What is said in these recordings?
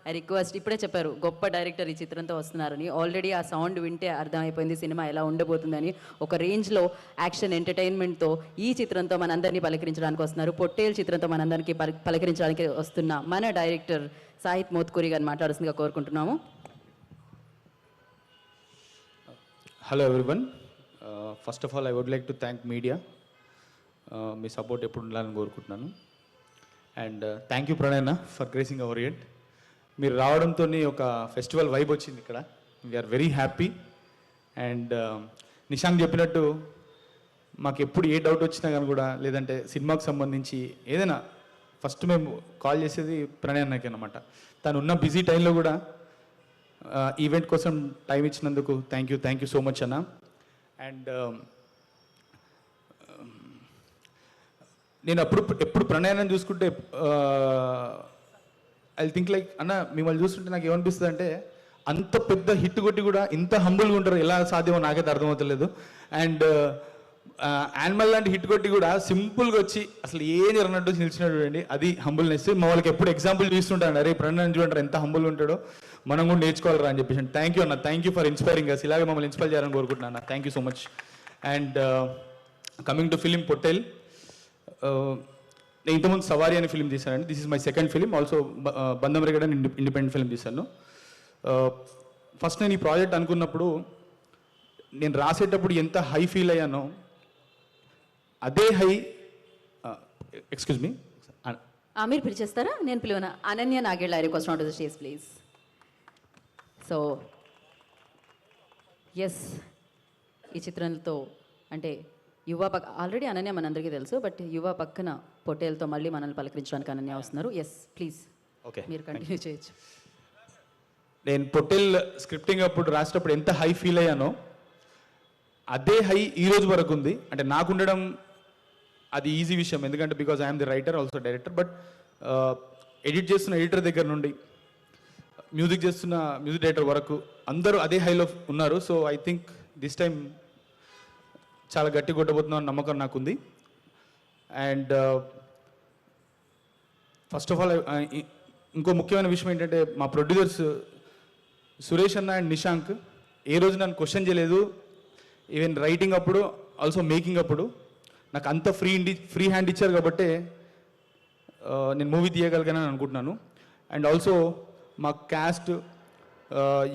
I request, ఇప్పుడే చెప్పారు గొప్ప డైరెక్టర్ ఈ చిత్రంతో వస్తున్నారని. ఆల్రెడీ ఆ సౌండ్ వింటే అర్థమైపోయింది సినిమా ఎలా ఉండబోతుందని. ఒక రేంజ్లో యాక్షన్ ఎంటర్టైన్మెంట్తో ఈ చిత్రంతో మనందరినీ పలకరించడానికి వస్తున్నారు. పొట్టేల్ చిత్రంతో మనందరికీ పలకరించడానికి వస్తున్న మన డైరెక్టర్ సాహిత్ మోత్కూరి గారిని మాట్లాడాల్సిందిగా కోరుకుంటున్నాము. Hello everyone, first of all I would like to thank media. మీ సపోర్ట్ ఎప్పుడు ఉండాలని కోరుకుంటున్నాను. And thank you Pranay for gracing our event. మీరు రావడంతో ఒక ఫెస్టివల్ వైబ్ వచ్చింది ఇక్కడ. We are very happy. And Nishank చెప్పినట్టు మాకు ఎప్పుడు ఏ డౌట్ వచ్చినా కానీ కూడా, లేదంటే సినిమాకు సంబంధించి ఏదైనా ఫస్ట్ మేము కాల్ చేసేది ప్రణయ్ అన్నకి అనమాట. తను ఉన్న బిజీ టైంలో కూడా ఈవెంట్ కోసం టైం ఇచ్చినందుకు థ్యాంక్ యూ సో మచ్ అన్న. అండ్ నేను ఎప్పుడు ప్రణయాన్ని చూసుకుంటే ఐ థింక్ లైక్ అన్న, మిమ్మల్ని చూస్తుంటే నాకు ఏమనిపిస్తుంది అంటే, అంత పెద్ద హిట్ కొట్టి కూడా ఇంత హంబుల్గా ఉంటారు, ఎలా సాధ్యమో నాకైతే అర్థమవుతలేదు. అండ్ యానిమల్ లాంటి హిట్ కొట్టి కూడా సింపుల్గా వచ్చి అసలు ఏం జరగనట్టు నిలిచినట్టు చూడండి, అది హంబుల్నెస్. మా వాళ్ళకి ఎప్పుడు ఎగ్జాంపుల్ చూస్తుంటాను, అరే ప్రణయాన్ని చూడంటారు ఎంత హంబుల్గా ఉంటాడో, మనం కూడా నేర్చుకోవాలరా అని చెప్పేసి. థ్యాంక్ యూ అన్న, thank you for inspiring us. ఇలాగే మమ్మల్ని ఇన్స్పైర్ చేయాలని కోరుకుంటున్నాను అన్న. Thank you so much. And coming to film Pottel, నేను ఇంతకుముందు సవారీ అనే ఫిలిం తీశానండి. This is my second film. Also Bandham Regad అని ఇండిపెండెంట్ ఫిలిం తీశాను. ఫస్ట్ నేను ఈ ప్రాజెక్ట్ అనుకున్నప్పుడు, నేను రాసేటప్పుడు ఎంత హై ఫీల్ అయ్యానో అదే హై. ఎక్స్క్యూజ్ మీ, మీరు పిలిచేస్తారా? నేను పిలువనా? Ananya Nagalla request not to the stage please. So yes, ఈ చిత్రంతో అంటే యువ ఆల్రెడీ అనన్య మనందరికీ తెలుసు, బట్ యువ పక్కన పొట్టేల్తో మళ్ళీ మనల్ని పలకరించడానికి అనన్య వస్తున్నారు. ఎస్ ప్లీజ్, ఓకే, మీరు కంటిన్యూ చేయొచ్చు. నేను పొట్టేల్ స్క్రిప్టింగ్ అప్పుడు రాసేటప్పుడు ఎంత హై ఫీల్ అయ్యానో అదే హై ఈ రోజు వరకు ఉంది. అంటే నాకు ఉండడం అది ఈజీ విషయం, ఎందుకంటే because I'm the writer also director. But edit చేస్తున్న ఎడిటర్ దగ్గర నుండి మ్యూజిక్ చేస్తున్న మ్యూజిక్ డైరెక్టర్ వరకు అందరూ అదే హైలో ఉన్నారు. So I think this time చాలా గట్టి కొట్టబోతున్నాం అన్న నమ్మకం నాకుంది. అండ్ ఫస్ట్ ఆఫ్ ఆల్ ఇంకో ముఖ్యమైన విషయం ఏంటంటే, మా ప్రొడ్యూసర్స్ సురేష్ అన్న అండ్ నిశాంక్ ఏ రోజు నన్ను క్వశ్చన్ చేయలేదు. ఈవెన్ రైటింగ్ అప్పుడు, ఆల్సో మేకింగ్ అప్పుడు నాకు అంత ఫ్రీ హ్యాండ్ ఇచ్చారు కాబట్టి నేను మూవీ తీయగలిగానని అనుకుంటున్నాను. అండ్ ఆల్సో మా క్యాస్ట్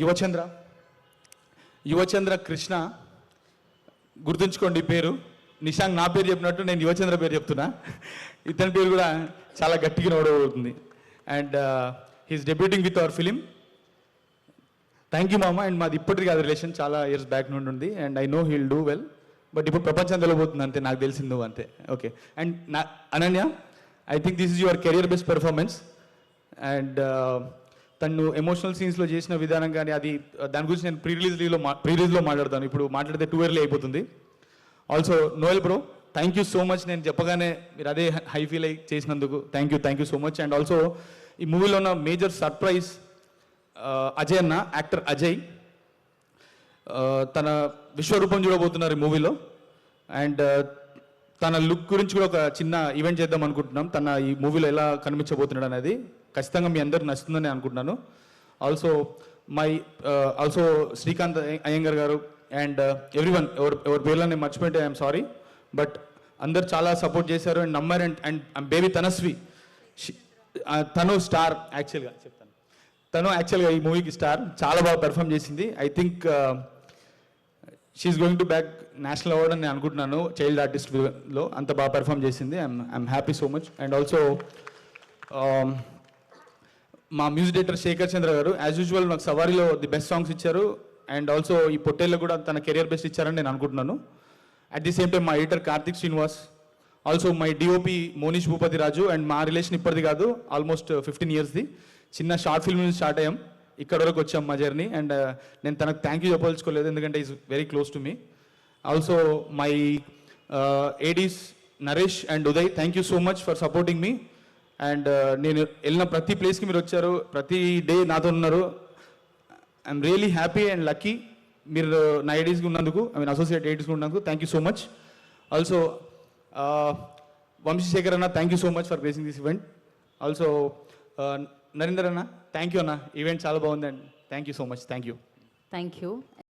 యువచంద్ర కృష్ణ, గుర్తుంచుకోండి పేరు. నిశాంక్ నా పేరు చెప్పినట్టు నేను యువచంద్ర పేరు చెప్తున్నా. ఇతని పేరు కూడా చాలా గట్టిగా నోడబోతుంది. And he's debuting with our film. Thank you మామ. అండ్ మాది ఇప్పటికీ కాదు రిలేషన్, చాలా ఇయర్స్ బ్యాక్ నుండి ఉంది. And I know he'll do well. But ఇప్పుడు ప్రపంచం తెలియబోతుంది అంతే, నాకు తెలిసింది అంతే. Okay. And Ananya, I think this is your career best performance. And తను ఎమోషనల్ సీన్స్లో చేసిన విధానం కానీ, అది దాని గురించి నేను ప్రీ రిలీజ్లో మాట్లాడతాను. ఇప్పుడు మాట్లాడితే టూ ఇయర్లీ అయిపోతుంది. Also Noel bro, thank you so much. నేను చెప్పగానే మీరు అదే హై ఫీల్ అయి చేసినందుకు thank you so much. And also ఈ మూవీలో ఉన్న మేజర్ సర్ప్రైజ్ అజయ్ అన్న, యాక్టర్ అజయ్. తన విశ్వరూపం చూడబోతున్నారు ఈ మూవీలో. అండ్ తన లుక్ గురించి కూడా ఒక చిన్న ఈవెంట్ చేద్దాం అనుకుంటున్నాం. తన ఈ మూవీలో ఎలా కనిపించబోతున్నాడు అనేది ఖచ్చితంగా మీ అందరికి నచ్చుతుందని అనుకుంటున్నాను. ఆల్సో శ్రీకాంత్ అయ్యంగర్ గారు అండ్ ఎవ్రీవన్, ఎవరి పేర్లో నేను మర్చిపోయింటే ఐఎమ్ సారీ. బట్ అందరు చాలా సపోర్ట్ చేశారు అండ్ నమ్మారు. అండ్ బేబీ తనస్వి, తను స్టార్. తను యాక్చువల్గా ఈ మూవీకి స్టార్, చాలా బాగా పెర్ఫామ్ చేసింది. I think she's going to bag national award అని నేను అనుకుంటున్నాను. చైల్డ్ ఆర్టిస్ట్లో అంత బాగా పెర్ఫామ్ చేసింది. I'm happy so much. And also మా music director Shekar Chandra garu as usual నాకు సవారీలో ది బెస్ట్ సాంగ్స్ ఇచ్చారు. అండ్ ఆల్సో ఈ పొట్టేల్లో కూడా తన కెరియర్ బెస్ట్ ఇచ్చారని నేను అనుకుంటున్నాను. అట్ ది సేమ్ టైం మా editor Karthik Srinivas, also my DOP Monish Bhupathi Raju. And మా రిలేషన్ ఇప్పటిది కాదు, ఆల్మోస్ట్ 15 yearsది. చిన్న షార్ట్ ఫిల్మ్ నుంచి స్టార్ట్ అయ్యాం, ఇక్కడ వరకు వచ్చాం మా జర్నీ. అండ్ నేను తనకు థ్యాంక్ యూ చెప్పదలుచుకోలేదు, ఎందుకంటే is very close to me. Also my Aedes Naresh and Uday, thank you so much for supporting me. And నేను వెళ్ళిన ప్రతి ప్లేస్కి మీరు వచ్చారు, ప్రతి డే నాతో ఉన్నారు. I'm really happy and lucky మీరు నా ఏడీస్కి ఉన్నందుకు, ఐ మీన్ అసోసియేట్ ఏడీస్కి ఉన్నందుకు thank you so much. Also Vamshisekhar అన్న, thank you so much for placing this event. Also Narender అన్న థ్యాంక్ యూ అన్న, ఈవెంట్ చాలా బాగుంది and thank you so much, thank you. Thank you.